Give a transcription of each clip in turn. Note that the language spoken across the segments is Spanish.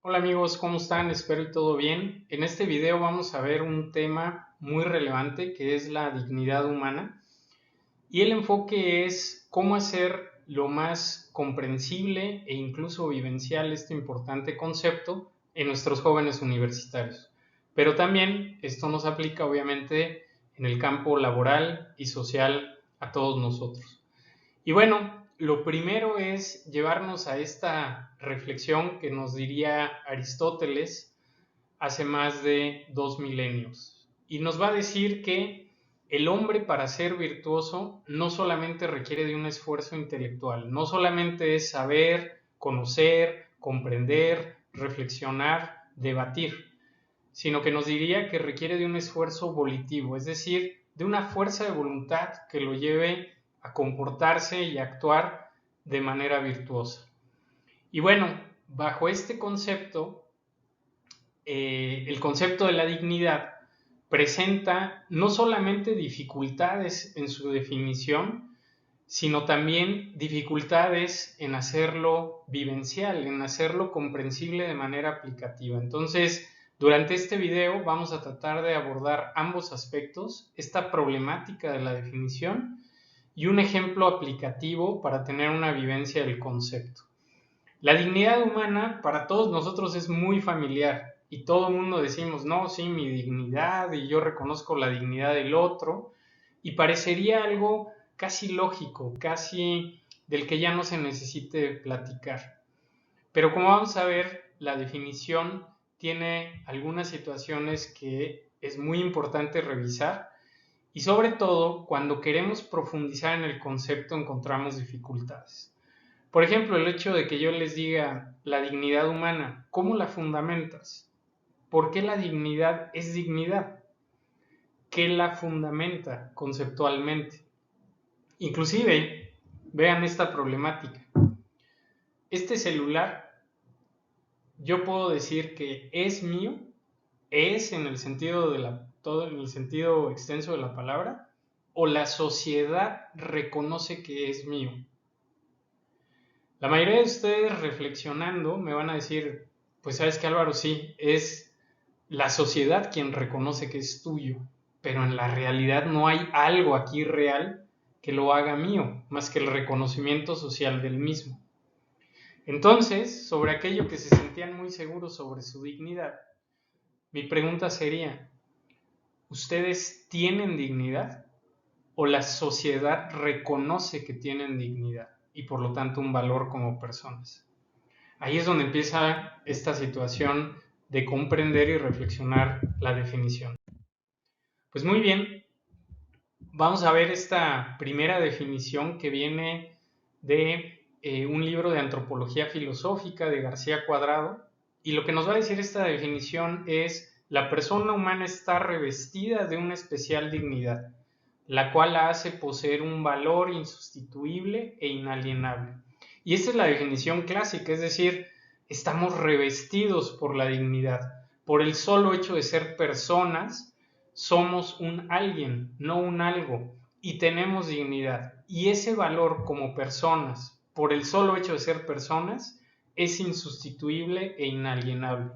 Hola amigos, ¿cómo están? Espero y todo bien. En este video vamos a ver un tema muy relevante que es la dignidad humana y el enfoque es cómo hacer lo más comprensible e incluso vivencial este importante concepto en nuestros jóvenes universitarios. Pero también esto nos aplica obviamente en el campo laboral y social a todos nosotros. Y bueno, lo primero es llevarnos a esta reflexión que nos diría Aristóteles hace más de 2 milenios. Y nos va a decir que el hombre para ser virtuoso no solamente requiere de un esfuerzo intelectual, no solamente es saber, conocer, comprender, reflexionar, debatir, sino que nos diría que requiere de un esfuerzo volitivo, es decir, de una fuerza de voluntad que lo lleve a comportarse y a actuar de manera virtuosa. Y bueno, bajo este concepto, el concepto de la dignidad presenta no solamente dificultades en su definición, sino también dificultades en hacerlo vivencial, en hacerlo comprensible de manera aplicativa. Entonces, durante este video vamos a tratar de abordar ambos aspectos, esta problemática de la definición y un ejemplo aplicativo para tener una vivencia del concepto. La dignidad humana para todos nosotros es muy familiar y todo el mundo decimos, no, sí, mi dignidad y yo reconozco la dignidad del otro y parecería algo casi lógico, casi del que ya no se necesite platicar. Pero como vamos a ver, la definición tiene algunas situaciones que es muy importante revisar y sobre todo cuando queremos profundizar en el concepto encontramos dificultades. Por ejemplo, el hecho de que yo les diga la dignidad humana, ¿cómo la fundamentas? ¿Por qué la dignidad es dignidad? ¿Qué la fundamenta conceptualmente? Inclusive, vean esta problemática. Este celular, yo puedo decir que es mío, es en el sentido de todo en el sentido extenso de la palabra, o la sociedad reconoce que es mío. La mayoría de ustedes reflexionando me van a decir, pues sabes que Álvaro, sí, es la sociedad quien reconoce que es tuyo, pero en la realidad no hay algo aquí real que lo haga mío, más que el reconocimiento social del mismo. Entonces, sobre aquello que se sentían muy seguros sobre su dignidad, mi pregunta sería, ¿ustedes tienen dignidad o la sociedad reconoce que tienen dignidad y por lo tanto un valor como personas? Ahí es donde empieza esta situación de comprender y reflexionar la definición. Pues muy bien, vamos a ver esta primera definición que viene de un libro de antropología filosófica de García Cuadrado, y lo que nos va a decir esta definición es: la persona humana está revestida de una especial dignidad, la cual la hace poseer un valor insustituible e inalienable. Y esta es la definición clásica, es decir, estamos revestidos por la dignidad. Por el solo hecho de ser personas, somos un alguien, no un algo, y tenemos dignidad. Y ese valor como personas, por el solo hecho de ser personas, es insustituible e inalienable.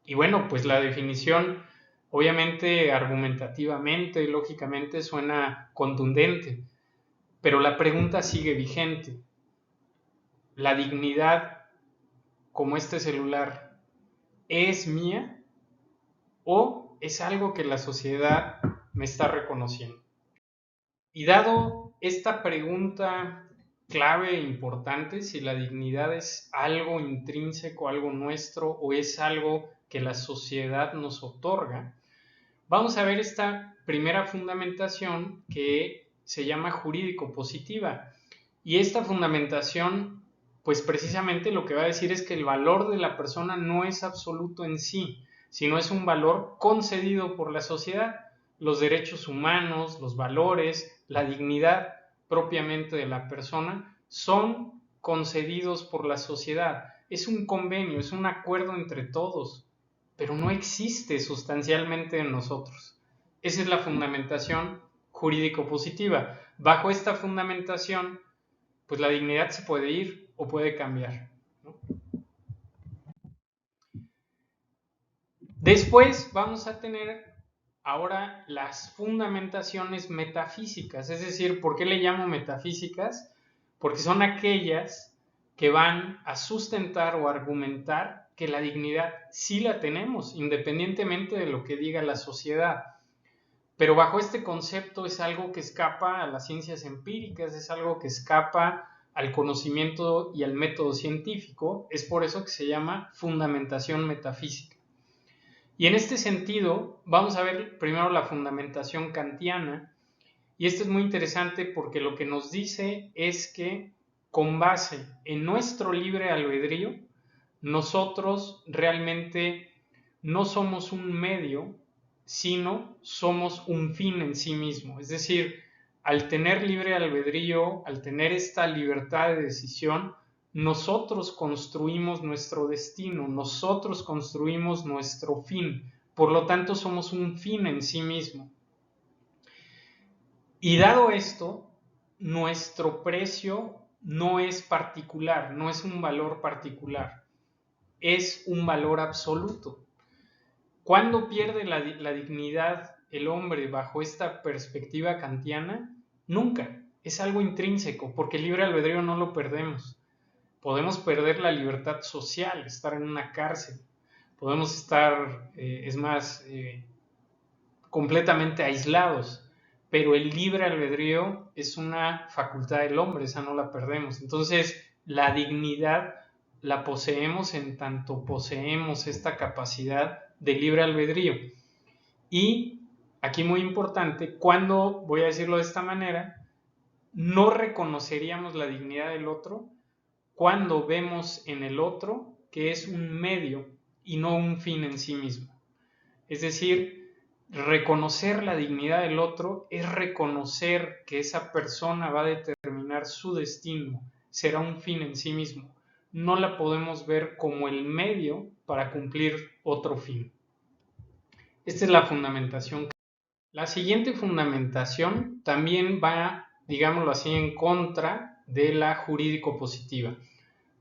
Y bueno, pues la definición, obviamente argumentativamente, lógicamente, suena contundente, pero la pregunta sigue vigente. ¿La dignidad, como este celular, es mía o es algo que la sociedad me está reconociendo? Y dado esta pregunta clave e importante, si la dignidad es algo intrínseco, algo nuestro, o es algo que la sociedad nos otorga, vamos a ver esta primera fundamentación que se llama jurídico-positiva. Y esta fundamentación, pues precisamente lo que va a decir es que el valor de la persona no es absoluto en sí, sino es un valor concedido por la sociedad. Los derechos humanos, los valores, la dignidad propiamente de la persona son concedidos por la sociedad. Es un convenio, es un acuerdo entre todos, pero no existe sustancialmente en nosotros. Esa es la fundamentación jurídico-positiva. Bajo esta fundamentación, pues la dignidad se puede ir o puede cambiar, ¿no? Después vamos a tener ahora las fundamentaciones metafísicas, es decir, ¿por qué le llamo metafísicas? Porque son aquellas que van a sustentar o argumentar que la dignidad sí la tenemos, independientemente de lo que diga la sociedad. Pero bajo este concepto es algo que escapa a las ciencias empíricas, es algo que escapa al conocimiento y al método científico, es por eso que se llama fundamentación metafísica. Y en este sentido, vamos a ver primero la fundamentación kantiana, y esto es muy interesante porque lo que nos dice es que con base en nuestro libre albedrío, nosotros realmente no somos un medio, sino somos un fin en sí mismo. Es decir, al tener libre albedrío, al tener esta libertad de decisión, nosotros construimos nuestro destino, nosotros construimos nuestro fin. Por lo tanto, somos un fin en sí mismo. Y dado esto, nuestro precio no es particular, no es un valor particular, es un valor absoluto. ¿Cuándo pierde la dignidad el hombre bajo esta perspectiva kantiana? Nunca. Es algo intrínseco, porque el libre albedrío no lo perdemos. Podemos perder la libertad social, estar en una cárcel. Podemos estar, completamente aislados. Pero el libre albedrío es una facultad del hombre, esa no la perdemos. Entonces, la dignidad la poseemos en tanto poseemos esta capacidad de libre albedrío. Y aquí muy importante, cuando, voy a decirlo de esta manera, no reconoceríamos la dignidad del otro cuando vemos en el otro que es un medio y no un fin en sí mismo. Es decir, reconocer la dignidad del otro es reconocer que esa persona va a determinar su destino, será un fin en sí mismo. No la podemos ver como el medio para cumplir otro fin. Esta es la fundamentación. La siguiente fundamentación también va, digámoslo así, en contra de la jurídico-positiva,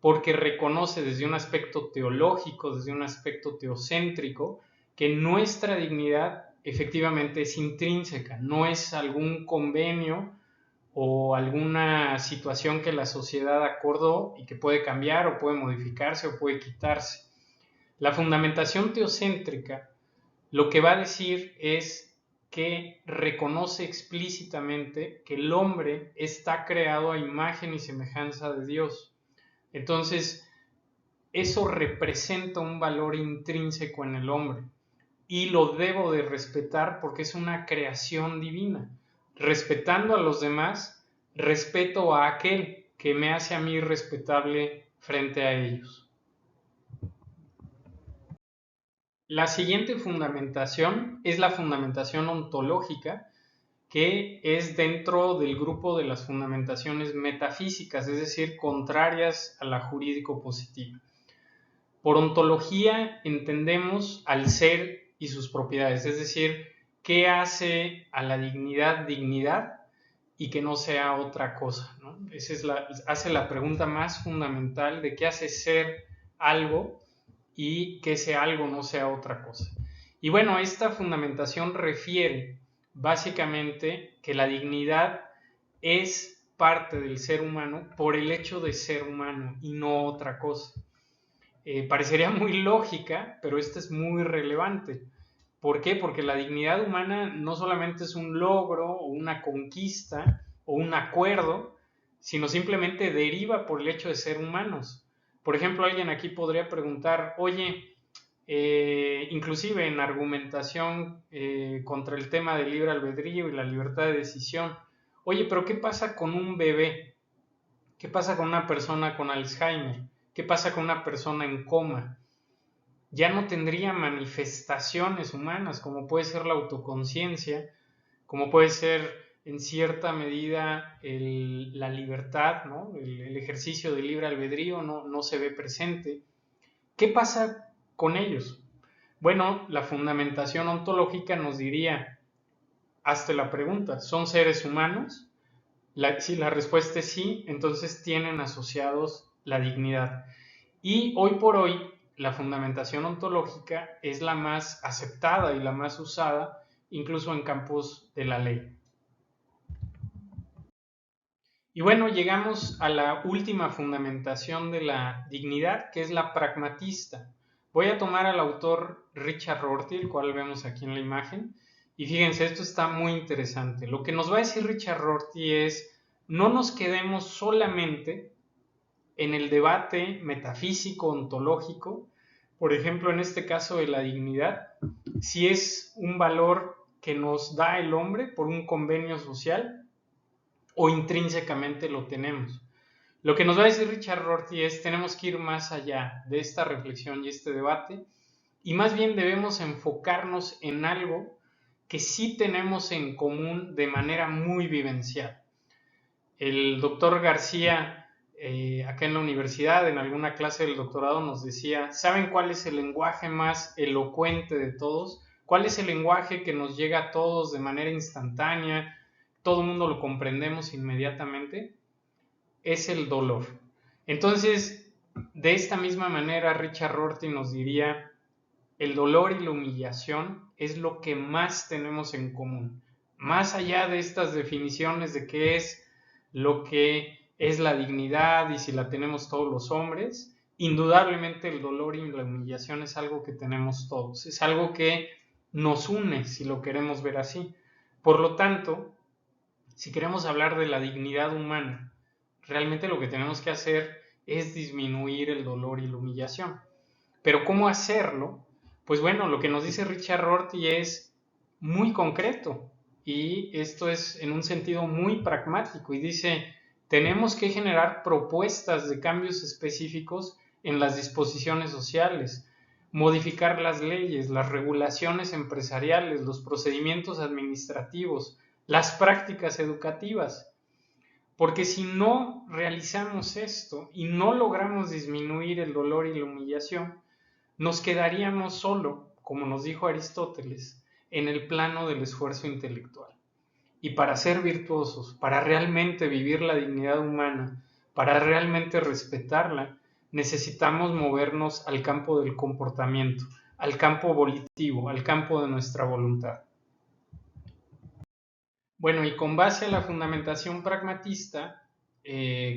porque reconoce desde un aspecto teológico, desde un aspecto teocéntrico, que nuestra dignidad efectivamente es intrínseca, no es algún convenio o alguna situación que la sociedad acordó y que puede cambiar o puede modificarse o puede quitarse. La fundamentación teocéntrica lo que va a decir es que reconoce explícitamente que el hombre está creado a imagen y semejanza de Dios. Entonces, eso representa un valor intrínseco en el hombre y lo debo de respetar porque es una creación divina. Respetando a los demás, respeto a aquel que me hace a mí respetable frente a ellos. La siguiente fundamentación es la fundamentación ontológica, que es dentro del grupo de las fundamentaciones metafísicas, es decir, contrarias a la jurídico-positiva. Por ontología entendemos al ser y sus propiedades, es decir, qué hace a la dignidad dignidad y que no sea otra cosa, ¿no? Hace la pregunta más fundamental de qué hace ser algo y que ese algo no sea otra cosa. Y bueno, esta fundamentación refiere básicamente que la dignidad es parte del ser humano por el hecho de ser humano y no otra cosa. Parecería muy lógica, pero esta es muy relevante. ¿Por qué? Porque la dignidad humana no solamente es un logro o una conquista o un acuerdo, sino simplemente deriva por el hecho de ser humanos. Por ejemplo, alguien aquí podría preguntar, oye, inclusive en argumentación contra el tema del libre albedrío y la libertad de decisión, oye, pero ¿qué pasa con un bebé? ¿Qué pasa con una persona con Alzheimer? ¿Qué pasa con una persona en coma? Ya no tendría manifestaciones humanas, como puede ser la autoconciencia, como puede ser en cierta medida la libertad, ¿no? El ejercicio del libre albedrío no se ve presente. ¿Qué pasa con ellos? Bueno, la fundamentación ontológica nos diría, hazte la pregunta, ¿son seres humanos? Si la respuesta es sí, entonces tienen asociados la dignidad. Y hoy por hoy, la fundamentación ontológica es la más aceptada y la más usada, incluso en campos de la ley. Y bueno, llegamos a la última fundamentación de la dignidad, que es la pragmatista. Voy a tomar al autor Richard Rorty, el cual vemos aquí en la imagen, y fíjense, esto está muy interesante. Lo que nos va a decir Richard Rorty es: no nos quedemos solamente en el debate metafísico, ontológico, por ejemplo, en este caso de la dignidad, si es un valor que nos da el hombre por un convenio social o intrínsecamente lo tenemos. Lo que nos va a decir Richard Rorty es: tenemos que ir más allá de esta reflexión y este debate, y más bien debemos enfocarnos en algo que sí tenemos en común de manera muy vivencial. El doctor García, acá en la universidad, en alguna clase del doctorado, nos decía: ¿saben cuál es el lenguaje más elocuente de todos? ¿Cuál es el lenguaje que nos llega a todos de manera instantánea? Todo el mundo lo comprendemos inmediatamente. Es el dolor. Entonces, de esta misma manera, Richard Rorty nos diría: el dolor y la humillación es lo que más tenemos en común. Más allá de estas definiciones de qué es lo que es la dignidad y si la tenemos todos los hombres, indudablemente el dolor y la humillación es algo que tenemos todos. Es algo que nos une, si lo queremos ver así. Por lo tanto, si queremos hablar de la dignidad humana, realmente lo que tenemos que hacer es disminuir el dolor y la humillación. Pero ¿cómo hacerlo? Pues bueno, lo que nos dice Richard Rorty es muy concreto, y esto es en un sentido muy pragmático, y dice: tenemos que generar propuestas de cambios específicos en las disposiciones sociales, modificar las leyes, las regulaciones empresariales, los procedimientos administrativos, las prácticas educativas. Porque si no realizamos esto y no logramos disminuir el dolor y la humillación, nos quedaríamos solo, como nos dijo Aristóteles, en el plano del esfuerzo intelectual. Y para ser virtuosos, para realmente vivir la dignidad humana, para realmente respetarla, necesitamos movernos al campo del comportamiento, al campo volitivo, al campo de nuestra voluntad. Bueno, y con base a la fundamentación pragmatista,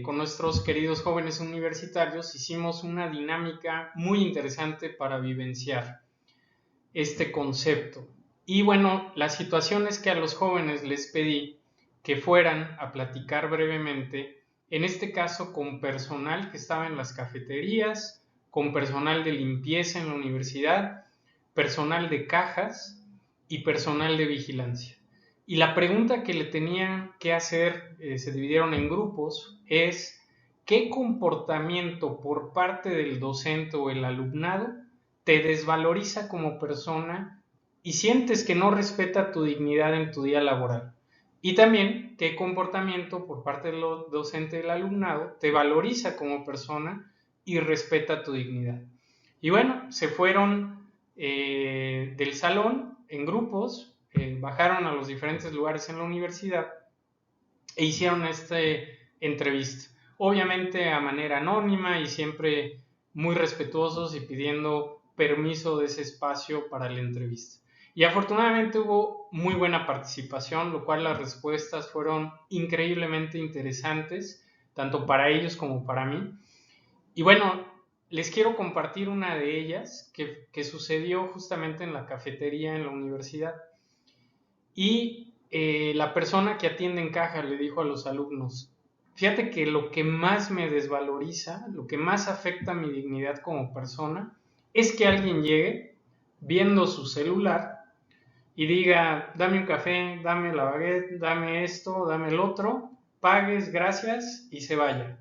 con nuestros queridos jóvenes universitarios hicimos una dinámica muy interesante para vivenciar este concepto. Y bueno, la situación es que a los jóvenes les pedí que fueran a platicar brevemente, en este caso con personal que estaba en las cafeterías, con personal de limpieza en la universidad, personal de cajas y personal de vigilancia. Y la pregunta que le tenían que hacer, se dividieron en grupos, es: ¿qué comportamiento por parte del docente o el alumnado te desvaloriza como persona y sientes que no respeta tu dignidad en tu día laboral? Y también, ¿qué comportamiento por parte del docente y del alumnado te valoriza como persona y respeta tu dignidad? Y bueno, se fueron del salón en grupos, bajaron a los diferentes lugares en la universidad e hicieron esta entrevista. Obviamente a manera anónima y siempre muy respetuosos y pidiendo permiso de ese espacio para la entrevista. Y afortunadamente hubo muy buena participación, lo cual las respuestas fueron increíblemente interesantes, tanto para ellos como para mí. Y bueno, les quiero compartir una de ellas que sucedió justamente en la cafetería en la universidad. Y la persona que atiende en caja le dijo a los alumnos: fíjate que lo que más me desvaloriza, lo que más afecta a mi dignidad como persona, es que alguien llegue viendo su celular y diga: dame un café, dame la baguette, dame esto, dame el otro, pagues, gracias, y se vaya.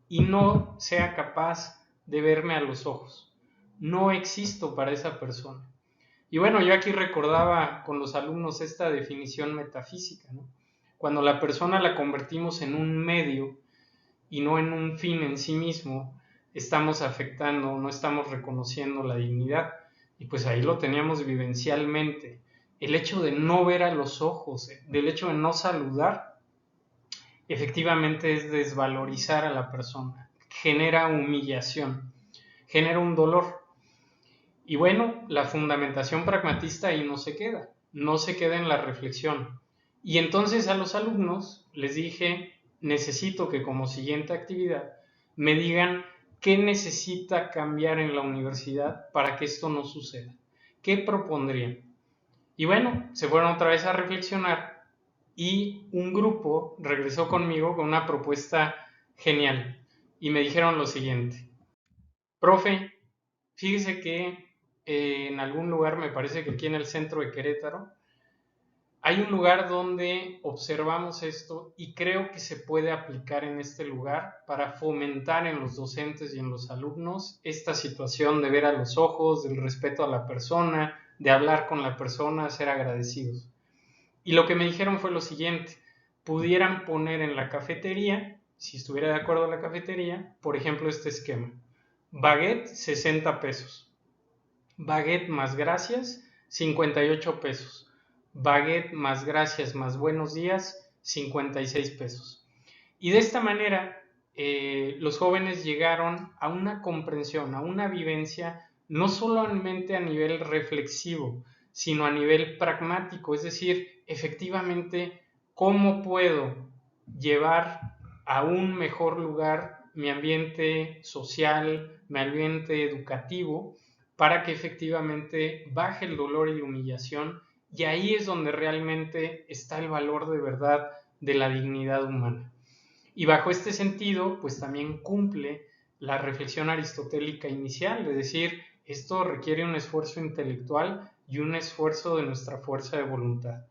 Y no sea capaz de verme a los ojos. No existo para esa persona. Y bueno, yo aquí recordaba con los alumnos esta definición metafísica, ¿no? Cuando la persona la convertimos en un medio y no en un fin en sí mismo, estamos afectando, no estamos reconociendo la dignidad. Y pues ahí lo teníamos vivencialmente. El hecho de no ver a los ojos, del hecho de no saludar, efectivamente es desvalorizar a la persona, genera humillación. genera un dolor. Y bueno, la fundamentación pragmatista ahí no se queda en la reflexión. Y entonces a los alumnos les dije, necesito que como siguiente actividad me digan qué necesita cambiar en la universidad para que esto no suceda. ¿Qué propondrían? Y bueno, se fueron otra vez a reflexionar y un grupo regresó conmigo con una propuesta genial y me dijeron lo siguiente: profe, fíjese que en algún lugar, me parece que aquí en el centro de Querétaro, hay un lugar donde observamos esto y creo que se puede aplicar en este lugar para fomentar en los docentes y en los alumnos esta situación de ver a los ojos, del respeto a la persona, de hablar con la persona, ser agradecidos. Y lo que me dijeron fue lo siguiente: pudieran poner en la cafetería, si estuviera de acuerdo la cafetería, por ejemplo, este esquema: baguette 60 pesos, baguette más gracias 58 pesos, baguette más gracias más buenos días 56 pesos. Y de esta manera los jóvenes llegaron a una comprensión, a una vivencia, no solamente a nivel reflexivo, sino a nivel pragmático, es decir, efectivamente, ¿cómo puedo llevar a un mejor lugar mi ambiente social, mi ambiente educativo, para que efectivamente baje el dolor y la humillación? Y ahí es donde realmente está el valor de verdad de la dignidad humana. Y bajo este sentido, pues también cumple la reflexión aristotélica inicial, de decir, esto requiere un esfuerzo intelectual y un esfuerzo de nuestra fuerza de voluntad.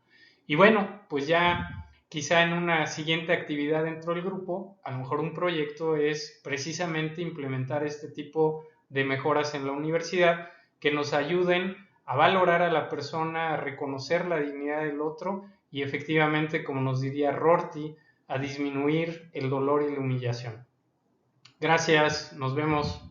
Y bueno, pues ya quizá en una siguiente actividad dentro del grupo, a lo mejor un proyecto es precisamente implementar este tipo de mejoras en la universidad que nos ayuden a valorar a la persona, a reconocer la dignidad del otro y efectivamente, como nos diría Rorty, a disminuir el dolor y la humillación. Gracias, nos vemos.